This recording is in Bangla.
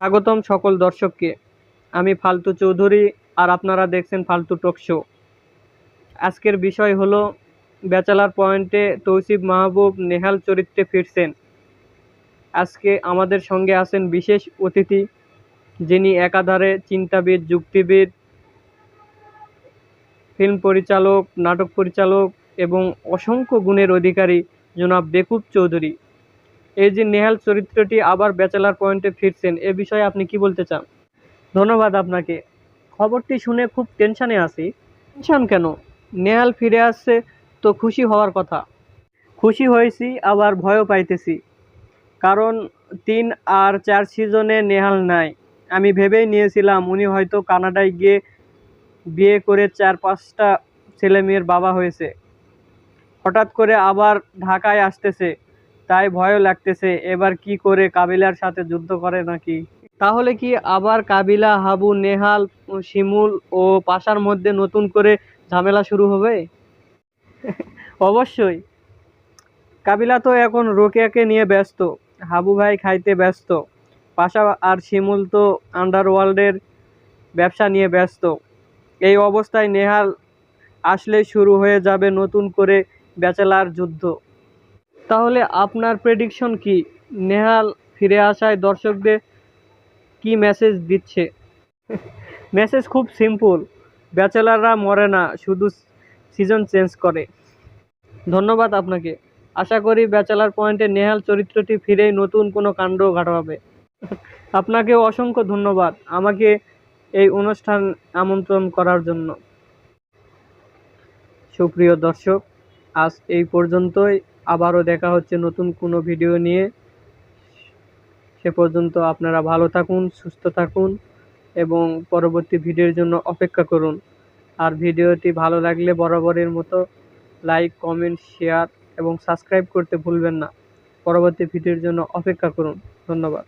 স্বাগতম সকল দর্শককে। আমি ফালতু চৌধুরী, আর আপনারা দেখছেন ফালতু টক শো। আজকের বিষয় হলো ব্যাচেলার পয়েন্টে তৌসিফ মাহবুব নেহাল চরিত্রে ফিরছেন। আজকে আমাদের সঙ্গে আছেন বিশেষ অতিথি, যিনি একাধারে চিন্তাবিদ, যুক্তিবিদ, ফিল্ম পরিচালক, নাটক পরিচালক এবং অসংখ্য গুণের অধিকারী জনাব বেকুব চৌধুরী। এই যে নেহাল চরিত্রটি আবার ব্যাচেলার পয়েন্টে ফিরছেন, এ বিষয়ে আপনি কি বলতে চান? ধন্যবাদ আপনাকে। খবরটি শুনে খুব টেনশনে আছি। টেনশন কেন? নেহাল ফিরে আসছে তো খুশি হওয়ার কথা। খুশি হয়েছি, আবার ভয়ও পাইতেছি। কারণ ৩ আর ৪ সিজনে নেহাল নাই। আমি ভেবেই নিয়েছিলাম উনি হয়তো কানাডায় গিয়ে বিয়ে করে ৪-৫টা ছেলে মেয়ের বাবা হয়েছে। হঠাৎ করে আবার ঢাকায় আসতেছে, তাই ভয়ও লাগতেছে এবার কি করে কাবিলার সাথে যুদ্ধ করে নাকি। তাহলে কি আবার কাবিলা, হাবু, নেহাল, শিমুল ও পাশার মধ্যে নতুন করে ঝামেলা শুরু হবে? অবশ্যই। কাবিলা তো এখন রোকেয়াকে নিয়ে ব্যস্ত, হাবু ভাই খাইতে ব্যস্ত, পাশা আর শিমুল তো আন্ডারওয়ার্ল্ডের ব্যবসা নিয়ে ব্যস্ত। এই অবস্থায় নেহাল আসলেই শুরু হয়ে যাবে নতুন করে ব্যাচেলার যুদ্ধ। তাহলে আপনার প্রেডিকশন কি? নেহাল ফিরে আসায় দর্শকদের কি মেসেজ দিচ্ছে? মেসেজ খুব সিম্পল, ব্যাচেলাররা মরে না, শুধু সিজন চেঞ্জ করে। ধন্যবাদ আপনাকে। আশা করি ব্যাচেলার পয়েন্টে নেহাল চরিত্রটি ফিরেই নতুন কোনো কাণ্ড ঘটাবে। আপনাকেও অসংখ্য ধন্যবাদ আমাকে এই অনুষ্ঠান আমন্ত্রণ করার জন্য। সুপ্রিয় দর্শক, আজ এই পর্যন্তই। আবারও দেখা হচ্ছে নতুন কোনো ভিডিও নিয়ে। সে পর্যন্ত আপনারা ভালো থাকুন, সুস্থ থাকুন এবং পরবর্তী ভিডিওর জন্য অপেক্ষা করুন। আর ভিডিওটি ভালো লাগলে বরাবরের মতো লাইক, কমেন্ট, শেয়ার এবং সাবস্ক্রাইব করতে ভুলবেন না। পরবর্তী ভিডিওর জন্য অপেক্ষা করুন। ধন্যবাদ।